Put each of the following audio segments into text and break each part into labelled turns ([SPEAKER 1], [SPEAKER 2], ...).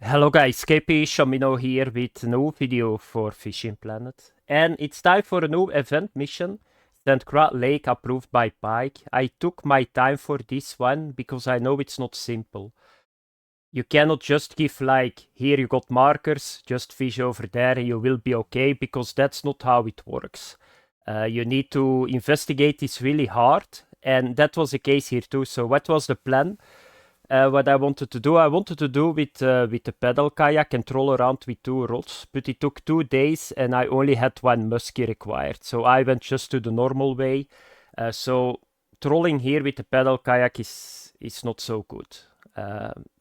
[SPEAKER 1] Hello guys, KP Shamino here with a new video for Fishing Planet. And it's time for a new event mission, Saint-Croix Lake approved by Pike. I took my time for this one because I know it's not simple. You cannot just give like, here you got markers, just fish over there and you will be okay, because that's not how it works. You need to investigate this really hard, and that was the case here too. So what was the plan? What I wanted to do with the pedal kayak and troll around with 2 rods, but it took 2 days and I only had 1 musky required. So I went just to the normal way. So trolling here with the pedal kayak is not so good.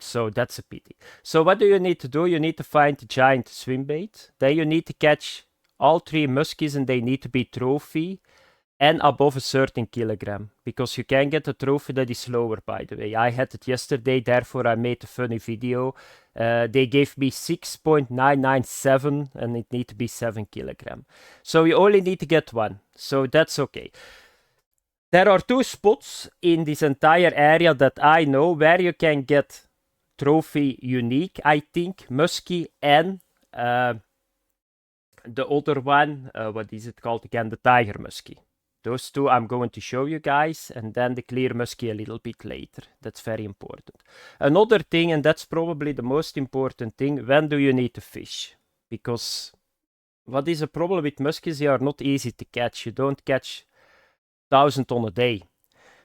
[SPEAKER 1] So that's a pity. So what do you need to do? You need to find a giant swim bait. Then you need to catch all 3 muskies and they need to be trophy and above a certain kilogram, because you can get a trophy that is lower, by the way. I had it yesterday, therefore I made a funny video. They gave me 6.997 and it need to be 7 kilogram. So you only need to get 1, so that's okay. There are 2 spots in this entire area that I know where you can get trophy unique, I think, musky, and the other one, what is it called again, the tiger musky. Those 2 I'm going to show you guys, and then the clear musky a little bit later. That's very important. Another thing, and that's probably the most important thing, when do you need to fish? Because what is a problem with muskies? They are not easy to catch. You don't catch 1,000 on a day.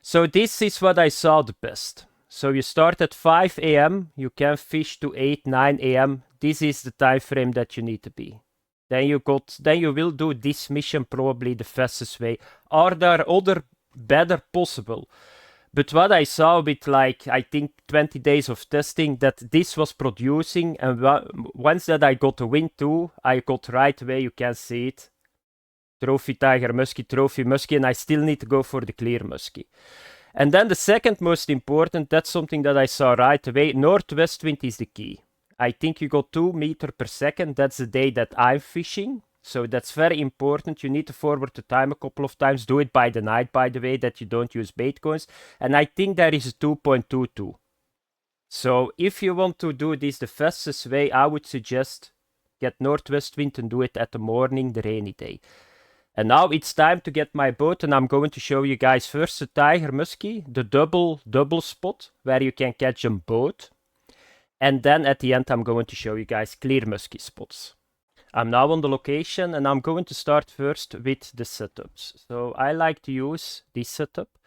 [SPEAKER 1] So this is what I saw the best. So you start at 5 a.m. You can fish to 8, 9 a.m. This is the time frame that you need to be. Then you will do this mission probably the fastest way. Are there other better possible? But what I saw with like, I think 20 days of testing, that this was producing, and once that I got the wind too, I got right away, you can see it. Trophy tiger musky, trophy musky, and I still need to go for the clear musky. And then the second most important, that's something that I saw right away, northwest wind is the key. I think you got 2 meters per second. That's the day that I'm fishing. So that's very important. You need to forward the time a couple of times. Do it by the night, by the way, that you don't use bait coins. And I think there is a 2.22. So if you want to do this the fastest way, I would suggest get northwest wind and do it at the morning, the rainy day. And now it's time to get my boat, and I'm going to show you guys first the tiger musky, the double spot where you can catch them both. And then at the end, I'm going to show you guys clear musky spots. I'm now on the location, and I'm going to start first with the setups. So I like to use this setup,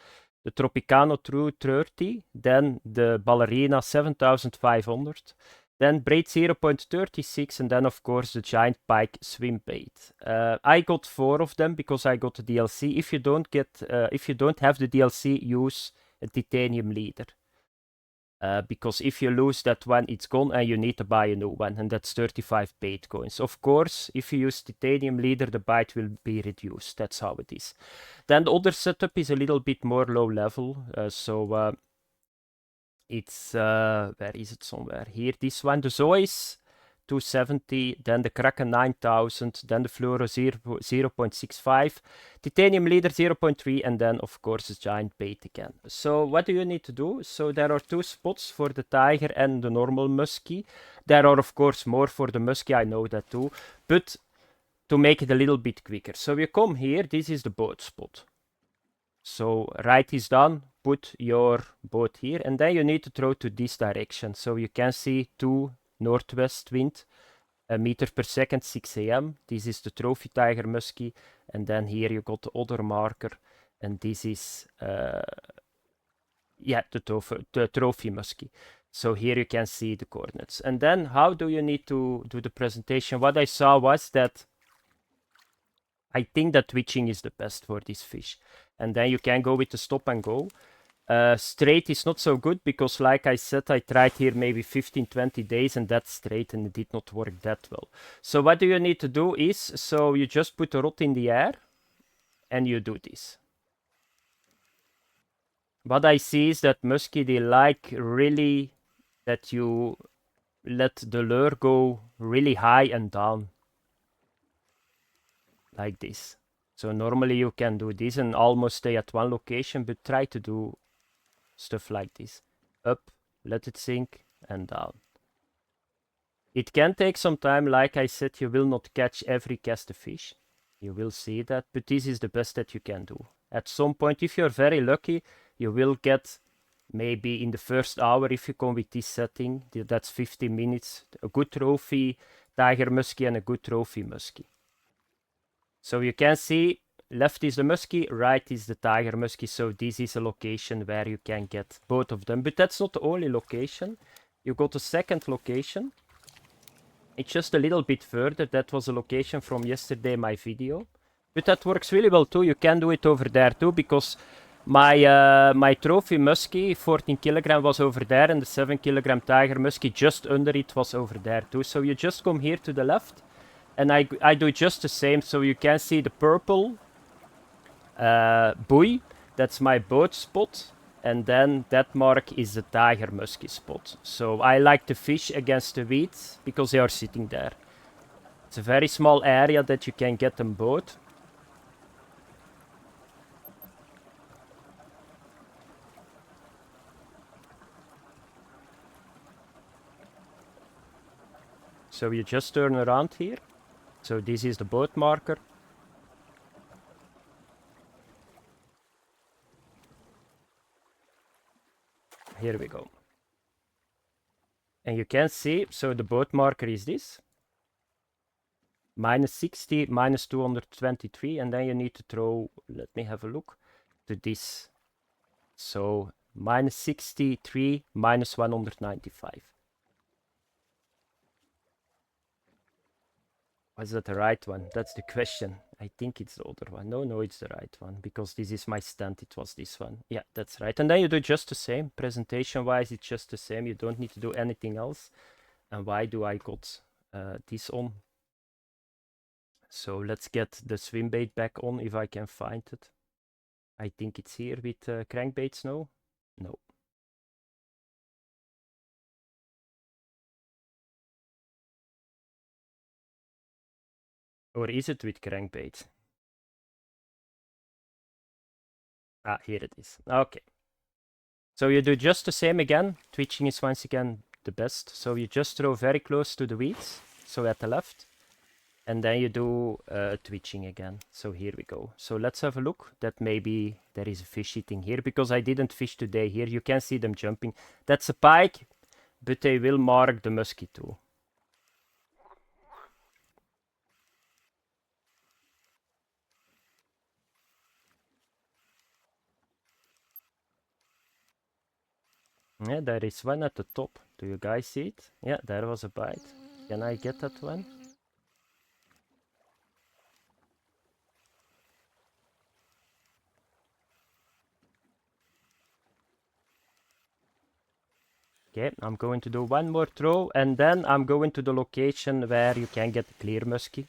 [SPEAKER 1] the Tropicano True 30, then the Ballerina 7500, then braid 0.36, and then of course the giant pike swim bait. I got 4 of them because I got the DLC. If you don't have the DLC, use a titanium leader. Because if you lose that one, it's gone and you need to buy a new one, and that's 35 bait coins. Of course, if you use titanium leader, the bite will be reduced. That's how it is. Then the other setup is a little bit more low level. It's, where is it somewhere? Here, this one, the Zois 270, then the Kraken 9000, then the Fluoro 0.65, Titanium Leader 0.3, and then of course the giant bait again. So what do you need to do? So there are 2 spots for the tiger and the normal musky. There are of course more for the musky, I know that too, but to make it a little bit quicker. So you come here, this is the boat spot. So write this down, put your boat here, and then you need to throw to this direction. So you can see 2 northwest wind, a meter per second, 6 a.m. This is the trophy tiger musky, and then here you got the other marker, and this is the trophy musky. So here you can see the coordinates. And then how do you need to do the presentation? What I saw was that I think that twitching is the best for this fish, and then you can go with the stop and go. Straight is not so good because, like I said, I tried here maybe 15-20 days and that's straight and it did not work that well. So what do you need to do is, so you just put a rod in the air and you do this. What I see is that musky, they like really that you let the lure go really high and down. Like this. So normally you can do this and almost stay at one location, but try to do stuff like this. Up, let it sink, and down. It can take some time, like I said, you will not catch every cast of fish. You will see that, but this is the best that you can do. At some point, if you're very lucky, you will get maybe in the first hour, if you come with this setting, that's 15 minutes, a good trophy tiger muskie and a good trophy muskie. So you can see left is the muskie, right is the tiger muskie. So this is a location where you can get both of them, but that's not the only location. You got a second location. It's just a little bit further. That was a location from yesterday, my video. But that works really well too. You can do it over there too, because my trophy muskie, 14 kilogram, was over there, and the 7 kilogram tiger muskie just under it was over there too. So you just come here to the left, and I do just the same. So you can see the purple buoy. That's my boat spot. And then that mark is the tiger muskie spot. So I like to fish against the weeds because they are sitting there. It's a very small area that you can get them both. So you just turn around here. So this is the boat marker. Here we go. And you can see, so the boat marker is this. Minus 60, minus 223, and then you need to throw, let me have a look, to this. So minus 63, minus 195. Was that the right one? That's the question. I think it's the other one. No, it's the right one, because this is my stand. It was this one. Yeah, that's right. And then you do just the same. Presentation-wise, it's just the same. You don't need to do anything else. And why do I got this on? So let's get the swim bait back on if I can find it. I think it's here with crankbaits now. No. Or is it with crankbait? Ah, here it is. Okay. So you do just the same again. Twitching is once again the best. So you just throw very close to the weeds. So at the left. And then you do twitching again. So here we go. So let's have a look. That maybe there is a fish eating here, because I didn't fish today here. You can see them jumping. That's a pike, but they will mark the muskie too. Yeah, there is one at the top. Do you guys see it? Yeah, there was a bite. Can I get that one? Okay, I'm going to do one more throw, and then I'm going to the location where you can get the clear muskie.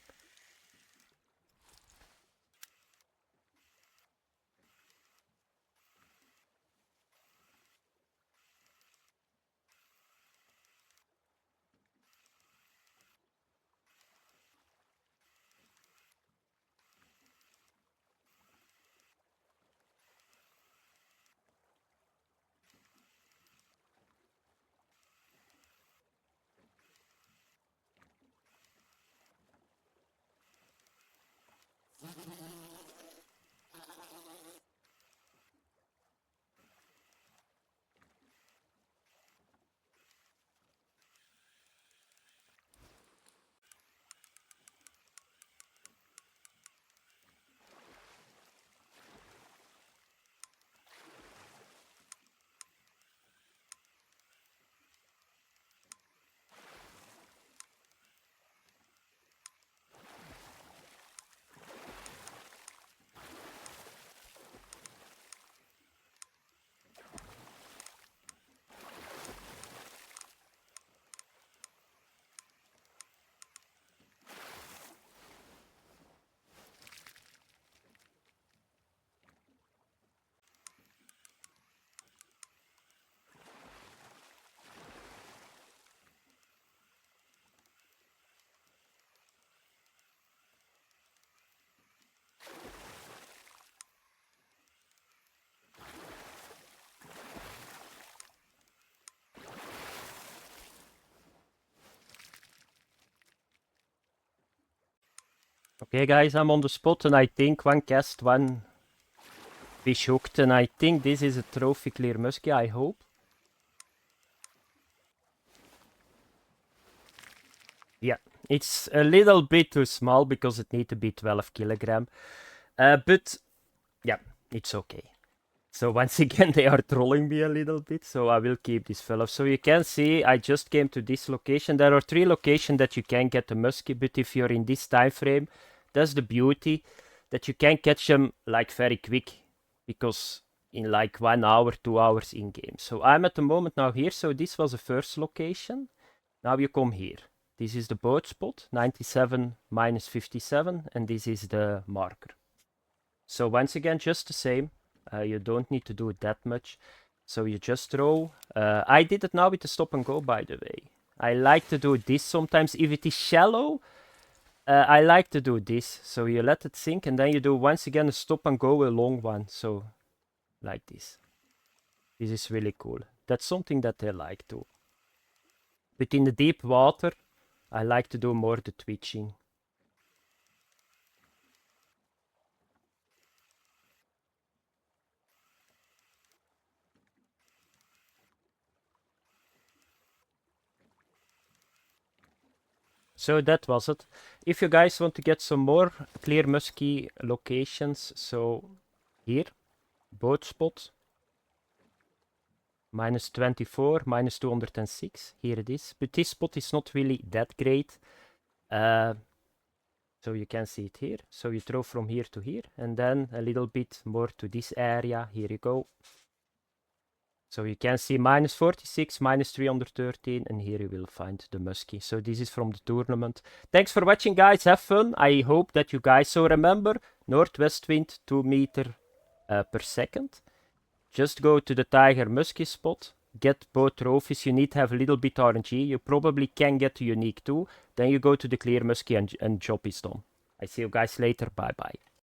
[SPEAKER 1] Okay guys, I'm on the spot and I think one cast, one fish hooked, and I think this is a trophy clear musky, I hope. Yeah, it's a little bit too small because it needs to be 12 kilogram. But yeah, it's okay. So once again, they are trolling me a little bit, so I will keep this fellow. So you can see, I just came to this location. There are 3 locations that you can get the musky, but if you're in this time frame, that's the beauty, that you can catch them like very quick, because in like 1 hour, 2 hours in game. So I'm at the moment now here, so this was the first location. Now you come here. This is the boat spot, 97 minus 57, and this is the marker. So once again, just the same. You don't need to do it that much. So you just throw. I did it now with the stop and go, by the way. I like to do this sometimes. If it is shallow, I like to do this. So you let it sink and then you do once again a stop and go, a long one. So like this. This is really cool. That's something that I like too. But in the deep water, I like to do more the twitching. So that was it. If you guys want to get some more clear musky locations, so here, boat spot, minus 24, minus 206, here it is. But this spot is not really that great. So you can see it here. So you throw from here to here, and then a little bit more to this area. Here you go. So you can see minus 46, minus 313, and here you will find the musky. So this is from the tournament. Thanks for watching, guys. Have fun. I hope that you guys... So remember, northwest wind, 2 meters per second. Just go to the tiger musky spot. Get both trophies. You need to have a little bit RNG. You probably can get a unique too. Then you go to the clear musky and job is done. I see you guys later. Bye-bye.